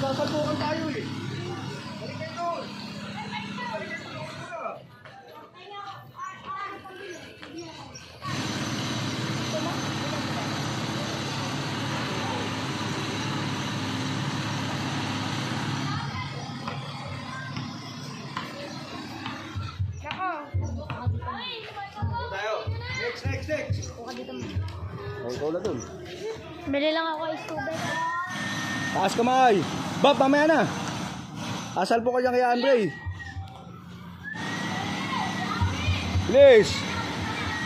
Sasalpukan tayo eh. Balik kayo doon. Tayo. Next. Buka dito mo. Ikaw na dun. Bili lang ako is tubig. Taas kamay. Bob, mamaya na. Asal po ka dyan kay Andre. Please.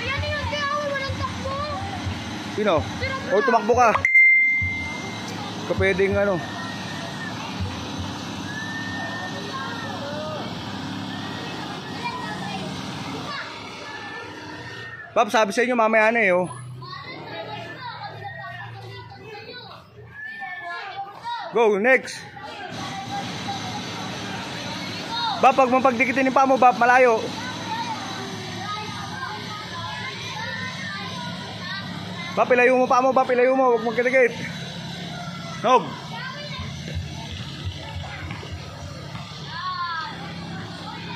Ayan yun, kaya ako walang takbo. Sino? O, tumakbo ka. Ka pwedeng ano. Bob, sabi sa inyo mamaya na eh oh. Go, next. Bob, pag mapagdikitin yung paa mo, Bob, malayo. Bob, ilayo mo paa mo, Bob, ilayo mo, huwag magkadikit. Nog.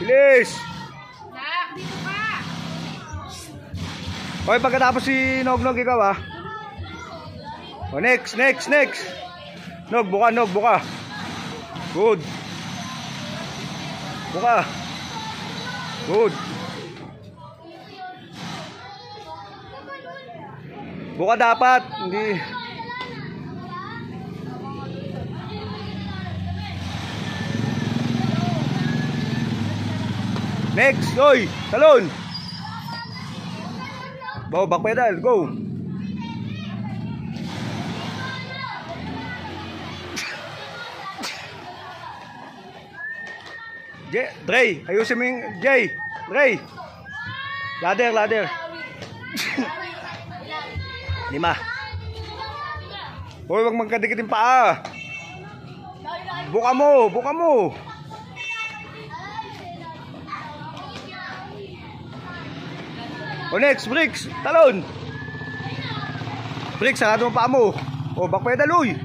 Bilis. Dito ka. Okay, pagkatapos si Nog, ikaw ah. O, next. Nog, buka. Good. Buka. Good. Buka dapat, hindi. Next, oy, talon. Back pedal, go. Dre, ayusin mo yung Jay. Dre. Ladder. 5. Hoy, wag magkadikit yung paa. Buka mo. O next, bricks, talon. Bricks, sarado mo paa mo. O, back pedal, uy.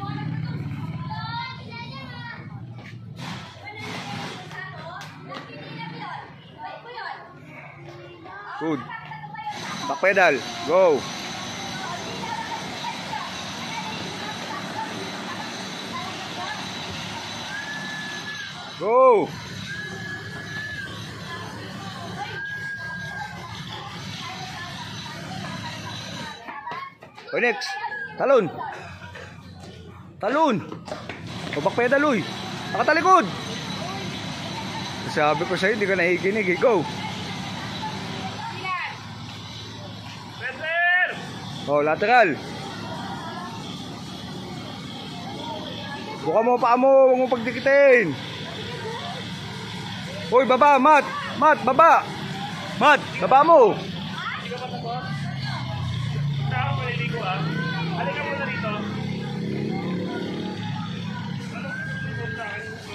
Good. Back pedal. Go. Go. O next. Talon. O back pedal, uy. Nakatalikod. Sabi ko sa'yo, hindi ka nakikinig. Go. Oh, lateral. Buka mo paa mo, huwag mo pagdikitin. Hoy, baba, Mat, baba. Mat, baba mo.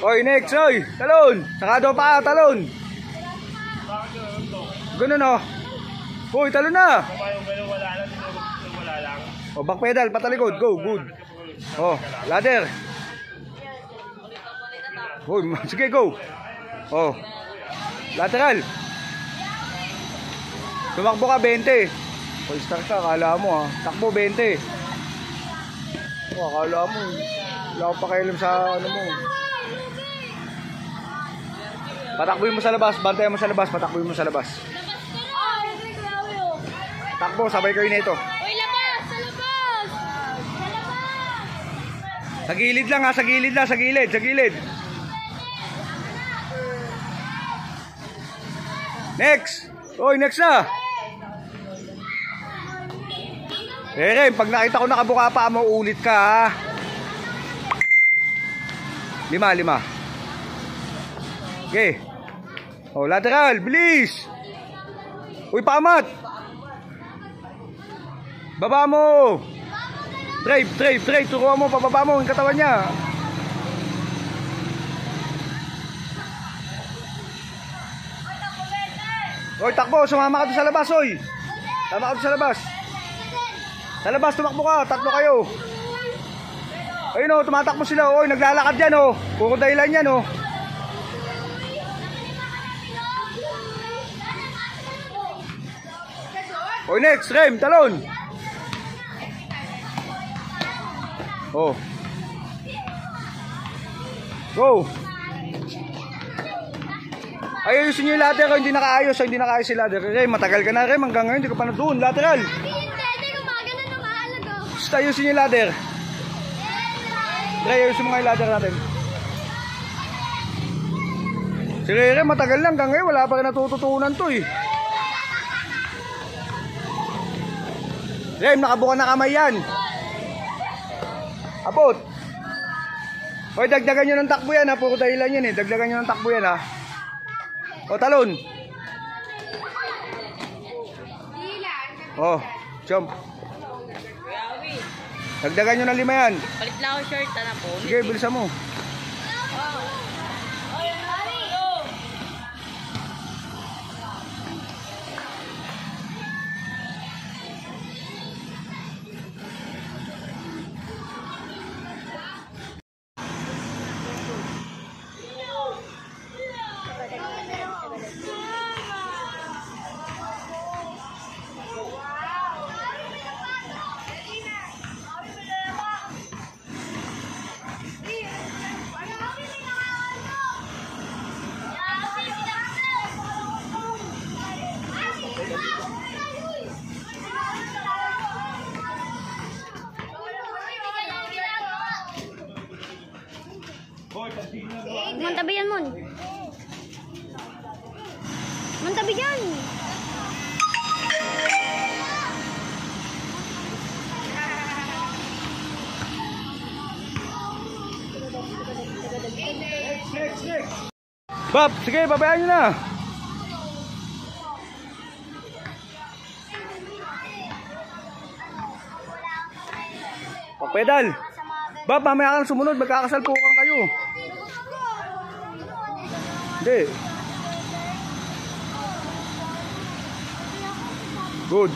Hoy, next, hoy. Talon. Sakado pa, talon. Ganun oh. Hoy, talon na. O, back pedal, patalikod. Go, good. O, ladder. Hoy, sige, go. O, lateral. Tumakbo ka, 20. O, start ka, akala mo ha. Takbo, 20. O, akala mo. Wala akong pakialam sa ano mo. Patakboy mo sa labas, bantayan mo sa labas, patakboy mo sa labas. Takbo, sabay kayo nito. Sa gilid lang ha, sa gilid. Next. Oy, next na. Ren, pag nakita ko nakabuka pa mo, ulit ka ha. 5. Okay. Oh, lateral, bilis. Uy, pamat. Baba mo. Drive, turuan mo, pababa mo yung katawan niya. Oy, takbo, sumama ka doon sa labas, oy. Tama ka doon sa labas. Sa labas, tumakbo ka, 3 kayo. Ayun o, tumatakbo sila. Oy, naglalakad yan o. Puro dahilan yan o. Oy, next, Rem, talon. Oh. Go. Ayusin nyo yung ladder. Hindi nakaayos. Hindi nakaayos si ladder. Rem, matagal ka na, Rem. Hanggang ngayon, hindi ka pa na doon. Lateral. Basta ayusin nyo yung ladder. Rem, ayusin mo nga yung ladder natin. Si Rem, matagal lang. Hanggang ngayon, wala pa rin natututunan to eh. Rem, nakabuka na kamay yan. Abot. Hoy, dagdagan nyo ng takbo yan ha. Puro dahilan yan eh. Dagdagan nyo ng takbo yan ha. O, talon. Oh, jump. Dagdagan nyo ng 5 yan. Palit lang ako short na po. Sige, bilisan mo. Mantabi yan, Mon. Mantabi yan. Bab, sige, babayaan nyo na. Pagpedal. Bab, mamaya kang sumunod. Magkakasalpukan kayo. Hindi. Good.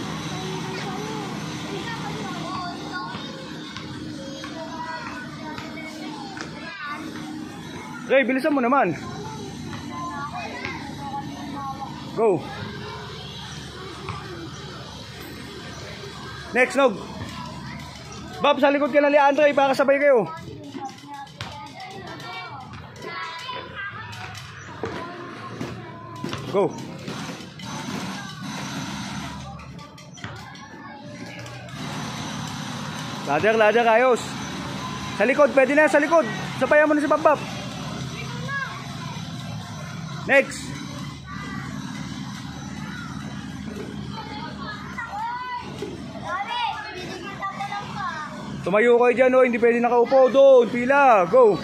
Ray, bilisan mo naman. Go. Next, Nog. Bob, sa likod ka na ni Andre para sabay kayo. Go. Ladder, ayos. Sa likod, pwede na sa likod. Sabayan mo na si Bob. Next. Tumayo kayo dyan, oh. Hindi pwede nakaupo doon. Pila, go.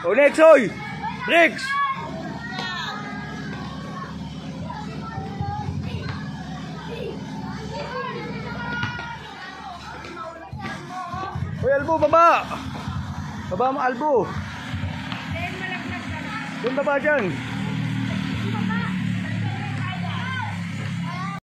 Oh, next, oy. Bricks. Oy, albo, baba. Baba mo, albo. Doon baba dyan.